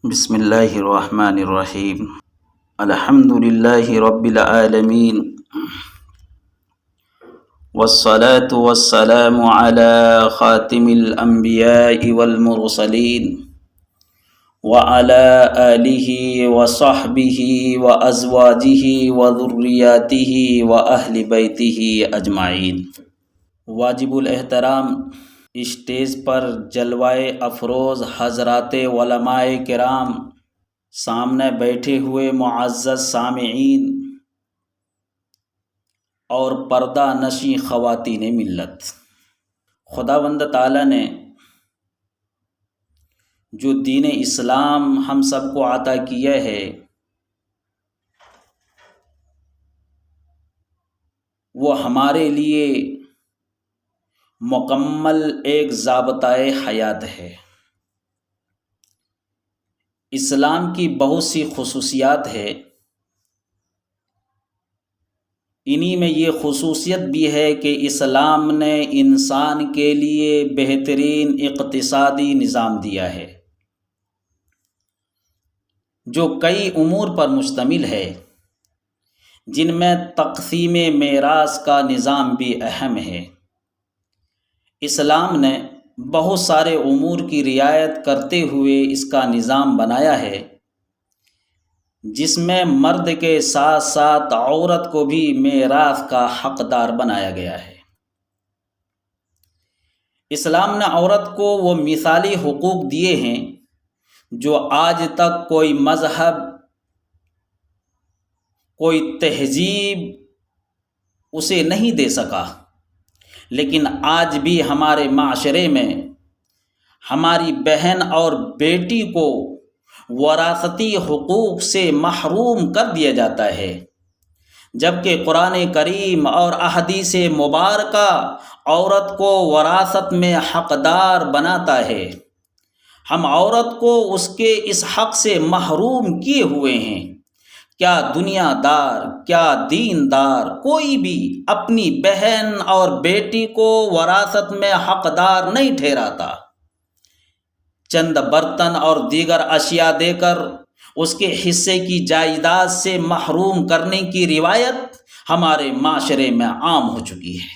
بسم اللہ الرحمن الرحیم الحمد للہ رب العالمین والصلاة والسلام علی خاتم الانبیاء والمرسلین وعلى آلہ وصحبہ وازواجہ وذریاتہ واہل بیتہ اجمعین۔ واجب الاحترام اسٹیج پر جلوائے افروز حضرات علماء کرام، سامنے بیٹھے ہوئے معزز سامعین اور پردہ نشیں خواتین ملت، خداوند تعالیٰ نے جو دین اسلام ہم سب کو عطا کیا ہے وہ ہمارے لیے مکمل ایک ضابطۂ حیات ہے۔ اسلام کی بہت سی خصوصیات ہے، انہی میں یہ خصوصیت بھی ہے کہ اسلام نے انسان کے لیے بہترین اقتصادی نظام دیا ہے جو کئی امور پر مشتمل ہے، جن میں تقسیم میراث کا نظام بھی اہم ہے۔ اسلام نے بہت سارے امور کی رعایت کرتے ہوئے اس کا نظام بنایا ہے، جس میں مرد کے ساتھ ساتھ عورت کو بھی میراث کا حقدار بنایا گیا ہے۔ اسلام نے عورت کو وہ مثالی حقوق دیے ہیں جو آج تک کوئی مذہب، کوئی تہذیب اسے نہیں دے سکا، لیکن آج بھی ہمارے معاشرے میں ہماری بہن اور بیٹی کو وراثتی حقوق سے محروم کر دیا جاتا ہے، جبکہ قرآن کریم اور احادیث مبارکہ عورت کو وراثت میں حقدار بناتا ہے۔ ہم عورت کو اس کے اس حق سے محروم کیے ہوئے ہیں۔ کیا دنیا دار، کیا دین دار کوئی بھی اپنی بہن اور بیٹی کو وراثت میں حقدار نہیں ٹھہراتا؟ چند برتن اور دیگر اشیاء دے کر اس کے حصے کی جائیداد سے محروم کرنے کی روایت ہمارے معاشرے میں عام ہو چکی ہے۔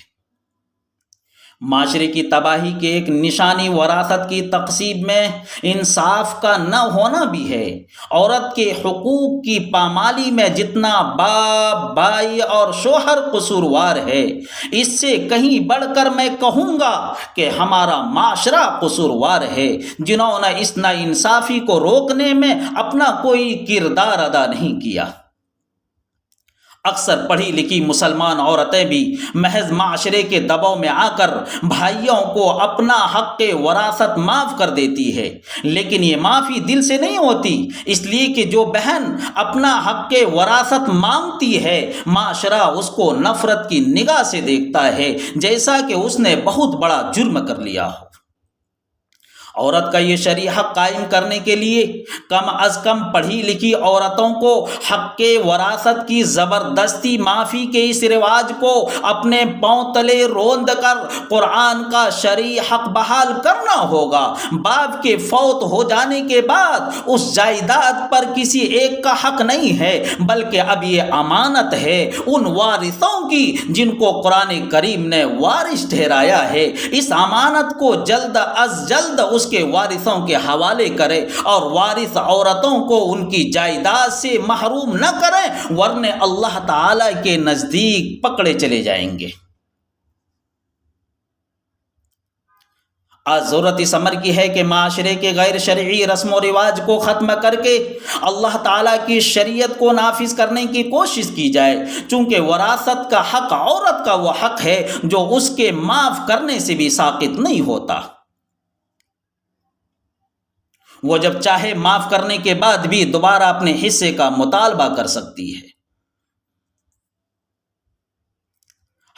معاشرے کی تباہی کے ایک نشانی وراثت کی تقسیم میں انصاف کا نہ ہونا بھی ہے۔ عورت کے حقوق کی پامالی میں جتنا باپ، بھائی اور شوہر قصوروار ہے، اس سے کہیں بڑھ کر میں کہوں گا کہ ہمارا معاشرہ قصوروار ہے، جنہوں نے اس ناانصافی کو روکنے میں اپنا کوئی کردار ادا نہیں کیا۔ اکثر پڑھی لکھی مسلمان عورتیں بھی محض معاشرے کے دباؤ میں آ کر بھائیوں کو اپنا حق وراثت معاف کر دیتی ہے، لیکن یہ معافی دل سے نہیں ہوتی، اس لیے کہ جو بہن اپنا حق وراثت مانگتی ہے، معاشرہ اس کو نفرت کی نگاہ سے دیکھتا ہے، جیسا کہ اس نے بہت بڑا جرم کر لیا ہو۔ عورت کا یہ شرعی حق قائم کرنے کے لیے کم از کم پڑھی لکھی عورتوں کو حق وراثت کی زبردستی معافی کے اس رواج کو اپنے پاؤں تلے روند کر قرآن کا شرعی حق بحال کرنا ہوگا۔ باپ کے فوت ہو جانے کے بعد اس جائیداد پر کسی ایک کا حق نہیں ہے، بلکہ اب یہ امانت ہے ان وارثوں کی جن کو قرآن کریم نے وارث ٹھہرایا ہے۔ اس امانت کو جلد از جلد اس کے وارثوں کے حوالے کرے اور وارث عورتوں کو ان کی جائیداد سے محروم نہ کریں، ورنہ اللہ تعالی کے نزدیک پکڑے چلے جائیں گے۔ آج ضرورت اس امر کی ہے کہ معاشرے کے غیر شرعی رسم و رواج کو ختم کر کے اللہ تعالیٰ کی شریعت کو نافذ کرنے کی کوشش کی جائے، چونکہ وراثت کا حق عورت کا وہ حق ہے جو اس کے معاف کرنے سے بھی ساقط نہیں ہوتا۔ وہ جب چاہے معاف کرنے کے بعد بھی دوبارہ اپنے حصے کا مطالبہ کر سکتی ہے۔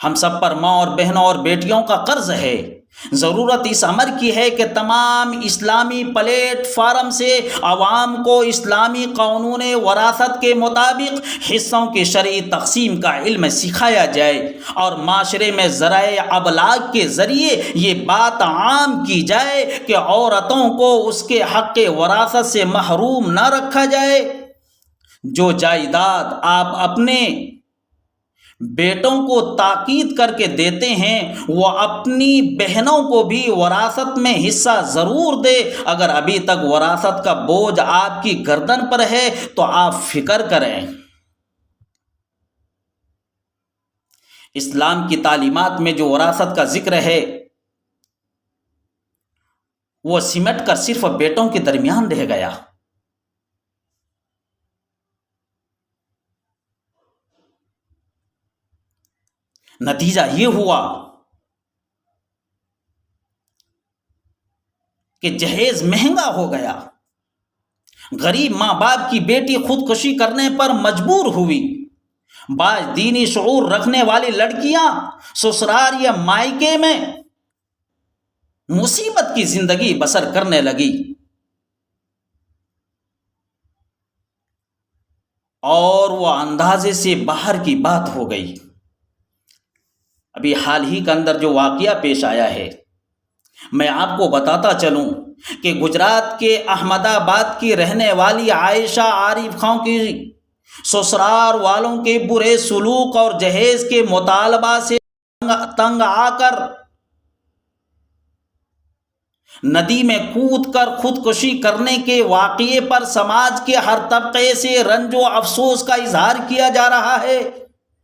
ہم سب پر ماں اور بہنوں اور بیٹیوں کا قرض ہے ضرورت اس امر کی ہے کہ تمام اسلامی پلیٹ فارم سے عوام کو اسلامی قانون وراثت کے مطابق حصوں کی شرعی تقسیم کا علم سکھایا جائے اور معاشرے میں ذرائع ابلاغ کے ذریعے یہ بات عام کی جائے کہ عورتوں کو اس کے حق وراثت سے محروم نہ رکھا جائے۔ جو جائیداد آپ اپنے بیٹوں کو تاکید کر کے دیتے ہیں وہ اپنی بہنوں کو بھی وراثت میں حصہ ضرور دے۔ اگر ابھی تک وراثت کا بوجھ آپ کی گردن پر ہے تو آپ فکر کریں۔ اسلام کی تعلیمات میں جو وراثت کا ذکر ہے وہ سمٹ کر صرف بیٹوں کے درمیان رہ گیا۔ نتیجہ یہ ہوا کہ جہیز مہنگا ہو گیا۔ غریب ماں باپ کی بیٹی خودکشی کرنے پر مجبور ہوئی۔ بعض دینی شعور رکھنے والی لڑکیاں سسرال یا مائکے میں مصیبت کی زندگی بسر کرنے لگی اور وہ اندازے سے باہر کی بات ہو گئی۔ ابھی حال ہی کے اندر جو واقعہ پیش آیا ہے میں آپ کو بتاتا چلوں کہ گجرات کے احمد آباد کی رہنے والی عائشہ عارف خان کی سسرال والوں کے برے سلوک اور جہیز کے مطالبہ سے تنگ آ کر ندی میں کود کر خودکشی کرنے کے واقعے پر سماج کے ہر طبقے سے رنج و افسوس کا اظہار کیا جا رہا ہے۔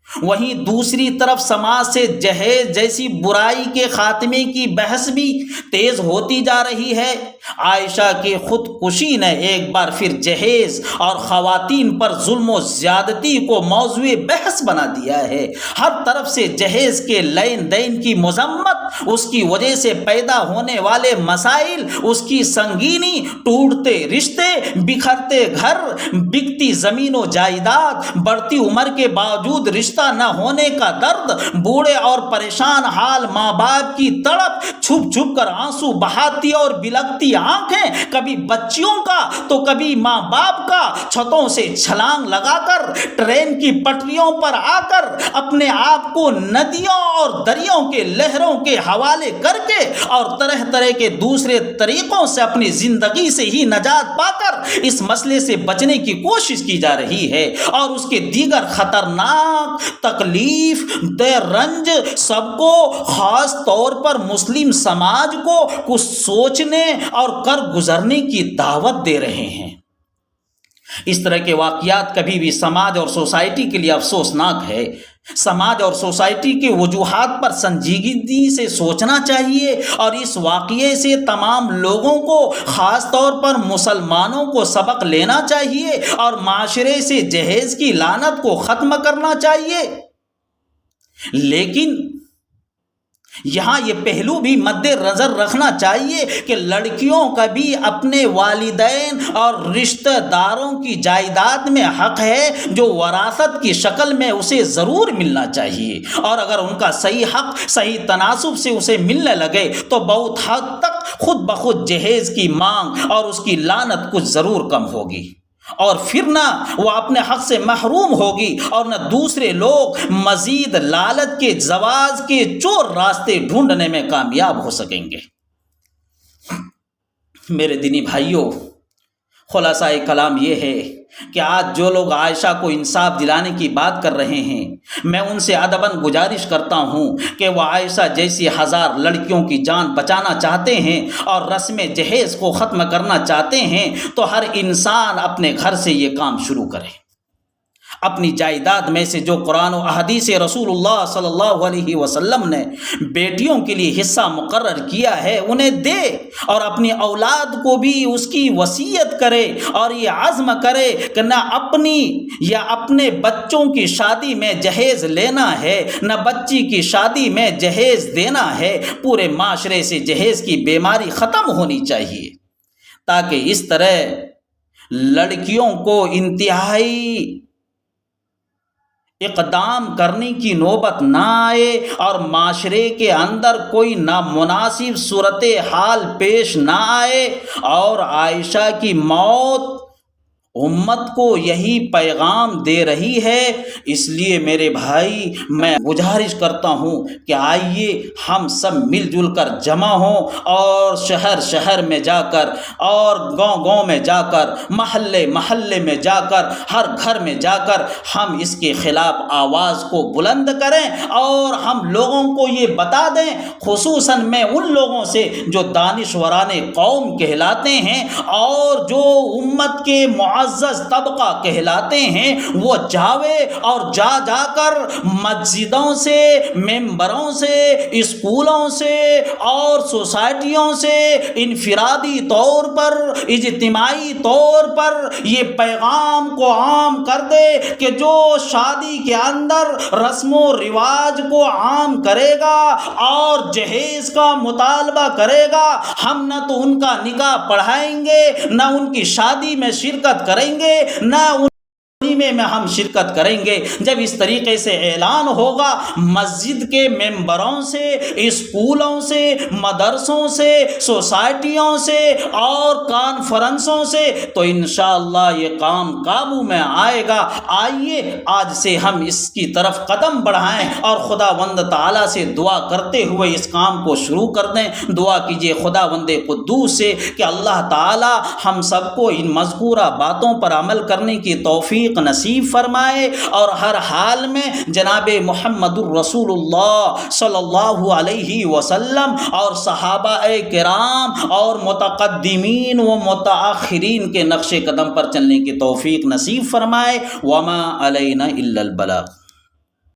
وہیں دوسری طرف سماج سے جہیز جیسی برائی کے خاتمے کی بحث بھی تیز ہوتی جا رہی ہے۔ عائشہ کی خودکشی نے ایک بار پھر جہیز اور خواتین پر ظلم و زیادتی کو موضوع بحث بنا دیا ہے۔ ہر طرف سے جہیز کے لین دین کی مذمت، اس کی وجہ سے پیدا ہونے والے مسائل، اس کی سنگینی، ٹوٹتے رشتے، بکھرتے گھر، بکتی زمین و جائیداد، بڑھتی عمر کے باوجود رشتہ نہ ہونے کا درد، بوڑھے اور پریشان حال ماں باپ کی تڑپ، چھپ چھپ کر آنسو بہاتی اور بلکتی آنکھیں، کبھی بچیوں کا تو کبھی ماں باپ کا، چھتوں سے چھلانگ لگا کر، ٹرین کی پٹریوں پر آ کر اپنے آپ کو ندیوں اور دریاؤں کے لہروں کے حوالے کر کے اور طرح طرح کے دوسرے طریقوں سے اپنی زندگی سے ہی نجات پا کر اس مسئلے سے بچنے کی کوشش کی جا رہی ہے اور اس کے دیگر خطرناک تکلیف دہ رنج سب کو، خاص طور پر مسلم سماج کو کچھ سوچنے اور کر گزرنے کی دعوت دے رہے ہیں۔ اس طرح کے واقعات کبھی بھی سماج اور سوسائٹی کے لیے افسوسناک ہے۔ سماج اور سوسائٹی کے وجوہات پر سنجیدگی سے سوچنا چاہیے اور اس واقعے سے تمام لوگوں کو، خاص طور پر مسلمانوں کو سبق لینا چاہیے اور معاشرے سے جہیز کی لعنت کو ختم کرنا چاہیے۔ لیکن یہاں یہ پہلو بھی مد نظر رکھنا چاہیے کہ لڑکیوں کا بھی اپنے والدین اور رشتہ داروں کی جائیداد میں حق ہے جو وراثت کی شکل میں اسے ضرور ملنا چاہیے، اور اگر ان کا صحیح حق صحیح تناسب سے اسے ملنے لگے تو بہت حد تک خود بخود جہیز کی مانگ اور اس کی لعنت کچھ ضرور کم ہوگی، اور پھر نہ وہ اپنے حق سے محروم ہوگی اور نہ دوسرے لوگ مزید لالچ کے زواج کے چور راستے ڈھونڈنے میں کامیاب ہو سکیں گے۔ میرے دینی بھائیوں، خلاصہ کلام یہ ہے کہ آج جو لوگ عائشہ کو انصاف دلانے کی بات کر رہے ہیں، میں ان سے ادباً گزارش کرتا ہوں کہ وہ عائشہ جیسی ہزار لڑکیوں کی جان بچانا چاہتے ہیں اور رسم جہیز کو ختم کرنا چاہتے ہیں تو ہر انسان اپنے گھر سے یہ کام شروع کرے۔ اپنی جائیداد میں سے جو قرآن و احادیث رسول اللہ صلی اللہ علیہ وسلم نے بیٹیوں کے لیے حصہ مقرر کیا ہے انہیں دے، اور اپنی اولاد کو بھی اس کی وصیت کرے اور یہ عزم کرے کہ نہ اپنی یا اپنے بچوں کی شادی میں جہیز لینا ہے، نہ بچی کی شادی میں جہیز دینا ہے۔ پورے معاشرے سے جہیز کی بیماری ختم ہونی چاہیے تاکہ اس طرح لڑکیوں کو انتہائی اقدام کرنے کی نوبت نہ آئے اور معاشرے کے اندر کوئی نامناسب صورتحال پیش نہ آئے۔ اور عائشہ کی موت امت کو یہی پیغام دے رہی ہے۔ اس لیے میرے بھائی، میں گزارش کرتا ہوں کہ آئیے ہم سب مل جل کر جمع ہوں اور شہر شہر میں جا کر اور گاؤں گاؤں میں جا کر محلے محلے میں جا کر ہر گھر میں جا کر ہم اس کے خلاف آواز کو بلند کریں اور ہم لوگوں کو یہ بتا دیں، خصوصاً میں ان لوگوں سے جو دانشوران قوم کہلاتے ہیں اور جو امت کے معزز طبقہ کہلاتے ہیں، وہ جاوے اور جا کر مسجدوں سے، ممبروں سے، اسکولوں سے اور سوسائٹیوں سے انفرادی طور پر، اجتماعی طور پر یہ پیغام کو عام کر دے کہ جو شادی کے اندر رسم و رواج کو عام کرے گا اور جہیز کا مطالبہ کرے گا، ہم نہ تو ان کا نکاح پڑھائیں گے، نہ ان کی شادی میں شرکت کریں گے، نہ ان میں ہم شرکت کریں گے۔ جب اس طریقے سے اعلان ہوگا مسجد کے ممبروں سے، اسکولوں سے، مدرسوں سے، سوسائٹیوں سے اور کانفرنسوں سے، تو انشاءاللہ یہ کام قابو میں آئے گا۔ آئیے آج سے ہم اس کی طرف قدم بڑھائیں اور خداوند تعالیٰ سے دعا کرتے ہوئے اس کام کو شروع کر دیں۔ دعا کیجئے خداوند قدوس سے کہ اللہ تعالیٰ ہم سب کو ان مذکورہ باتوں پر عمل کرنے کی توفیق نصیب فرمائے اور ہر حال میں جناب محمد الرسول اللہ صلی اللہ علیہ وسلم اور صحابہ کرام اور متقدمین و متاخرین کے نقش قدم پر چلنے کی توفیق نصیب فرمائے۔ وما علینا الا البلاغ۔